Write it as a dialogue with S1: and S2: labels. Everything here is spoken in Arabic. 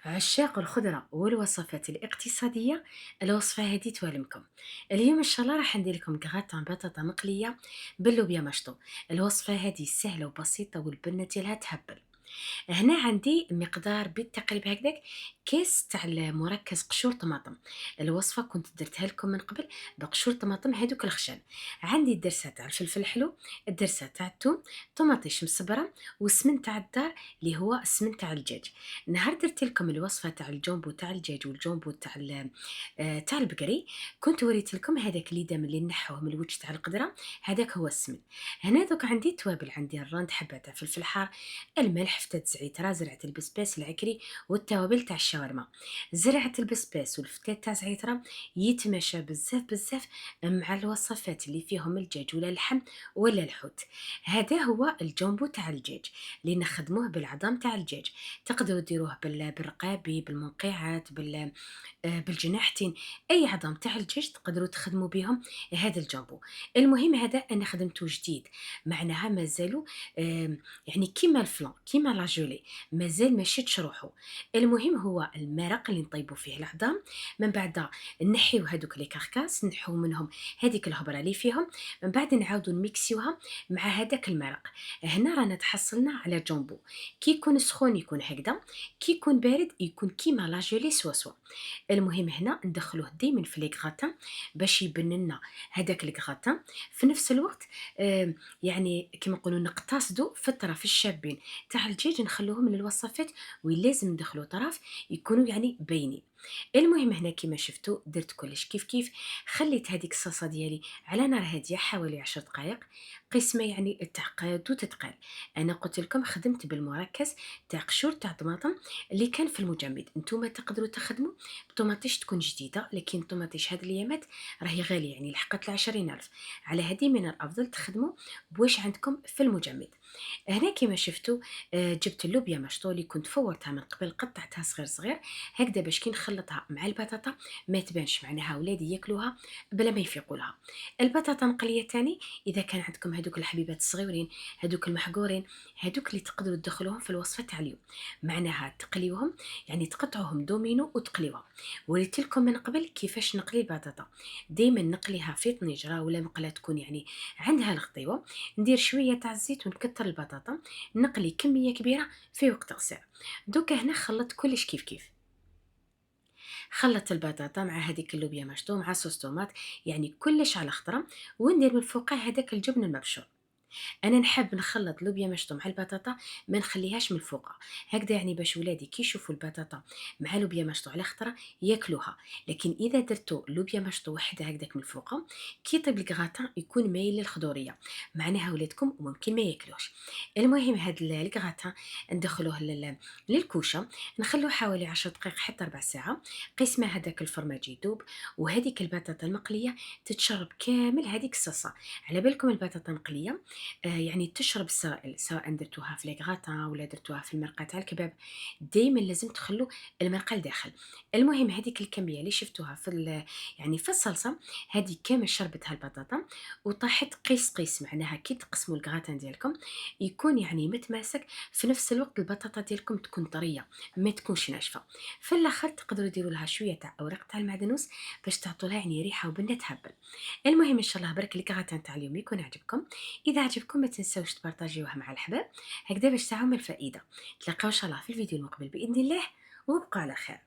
S1: عشاق الخضرة والوصفات الاقتصادية، الوصفة هذه توالمكم. اليوم إن شاء الله راح ندير لكم كغاتان بطاطا مقلية باللوبيا مشطو. الوصفة هذه سهلة وبسيطة والبنة ديالها تهبل. هنا عندي مقدار بالتقريب هكذاك كاس تاع المركز قشور طماطم. الوصفه كنت درتها لكم من قبل بقشور طماطم هذوك الخشن. عندي الدرسه تاع الفلفل الحلو، الدرسه تاع الثوم، طوماطيش مصبره، والسمن تاع الدار اللي هو السمن تاع الدجاج. نهار درت لكم الوصفه تاع الجombo تاع الدجاج والجombo تاع تاع البقري، كنت وريت لكم هذاك اللي دم اللي نحوه من الوجه تاع القدره، هذاك هو السمن. هنا دوك عندي توابل، عندي الراند حبه تاع فلفل حار، الملح، فتة زعترة، زرعة البسباس العكري، والتوابل تاع الشاورما. زرعة البسباس والفتة تاع زعترة يتماشى بزاف بزاف مع الوصفات اللي فيهم الدجاج ولا اللحم ولا الحوت. هذا هو الجامبو تاع الدجاج اللي نخدموه بالعظام تاع الدجاج. تقدروا ديروه بالرقابي، بالمنقيعات، بالجناحتين، اي عظام تاع الدجاج تقدروا تخدموا بهم هذا الجامبو. المهم هذا انا خدمته جديد، معناها مازالوا يعني كيما الفلان كيما لا جولي، مازال ما شدش روحو. المهم هو المرق اللي نطيبوا فيه العظام، من بعد نحيو هذوك لي كاركاس، نحيو منهم هذيك الهبره اللي فيهم، من بعد نعاودوا نميكسيوها مع هذاك المرق. هنا رانا تحصلنا على جامبو، كي يكون سخون يكون هكذا، كي يكون بارد يكون كيما لا جولي سوا سوا. المهم هنا ندخلوه ديما في لي غراتان باش يبن لنا هذاك الكغاتان. في نفس الوقت يعني كما نقولوا نقتصدوا في الطرف الشابين تاع الدجاج، نخلوهم للوصفات وين لازم ندخلوا طرف يكونوا يعني باينين. المهم هنا كما شفتوا درت كلش كيف كيف. خليت هذيك الصلصه ديالي على نار هاديه حوالي 10 دقائق، قسمه يعني تعقد وتتقال. انا قلت لكم خدمت بالمركز تاع قشور تاع طماطم اللي كان في المجمد. نتوما تقدروا تخدموا بطوماطيش تكون جديده، لكن طوماطيش هاد الايامات راهي غاليه، يعني لحقت 20,000. على هذه من الافضل تخدموا بواش عندكم في المجمد. هنا كما شفتوا جبت اللوبيا مشطو اللي كنت فورتها من قبل، قطعتها صغير صغير هكذا باش كي نخلطها مع البطاطا ما تبانش، معناها ولادي ياكلوها بلا ما يفيقوا لها. البطاطا مقليه تاني، اذا كان عندكم هذوك الحبيبات الصغيرين، هذوك المحقورين، هذوك اللي تقدروا تدخلوهم في الوصفه تاع اليوم، معناها تقليوهم، يعني تقطعوهم دومينو وتقليوها. وريت لكم من قبل كيفاش نقلي البطاطا. دائما نقليها في طنجره ولا مقله تكون يعني عندها الغطيوه، ندير شويه تاع الزيت ونكتر البطاطا، نقلي كميه كبيره في وقت قصير. دوكا هنا خلطت كلش كيف كيف. خلطت البطاطا مع هذيك اللوبيا مشطو مع صوص طوماط، يعني كلش على خضره، وندير من فوقه هذاك الجبن المبشور. انا نحب نخلط لوبيا مشطو مع البطاطا، ما نخليهاش من فوق هكذا، يعني باش ولادي كي يشوفوا البطاطا مع لوبيا مشطو على خضره ياكلوها. لكن اذا درتو لوبيا مشطو وحده هكذاك من فوق، كي يطيب الكغاتان يكون مايل للخضوريه، معناها ولادكم ممكن ما ياكلوش. المهم هاد الكغاتان ندخلوه للكوشه، نخلوه حوالي 10 دقائق حتى ربع ساعه، قسمه هذاك الفرماج يذوب، وهذيك البطاطا المقليه تتشرب كامل هذيك الصلصه. على بالكم البطاطا المقليه يعني تشرب السوائل، سواء درتوها في ليغراطان ولا درتوها في المرقه تاع الكباب، دائما لازم تخلوا المرقه لداخل. المهم هذيك الكميه اللي شفتوها في يعني في الصلصه، هذه كامل شربتها البطاطا وطاحت قيس قيس، معناها كي تقسموا الكغاتان ديالكم يكون يعني متماسك، في نفس الوقت البطاطا ديالكم تكون طريه ما تكونش ناشفه. في الاخر تقدروا ديروا لها شويه تاع اوراق تاع المعدنوس باش تعطوا لها يعني ريحه وبنه تهبل. المهم ان شاء الله برك الكغاتان تاع اليوم يكون عجبكم. اذا عجبكم ما تنساوش تبارطاجيوه مع الحباب هكذا باش تعم الفائده. تلاقاو ان شاء الله في الفيديو المقبل باذن الله، وابقوا على خير.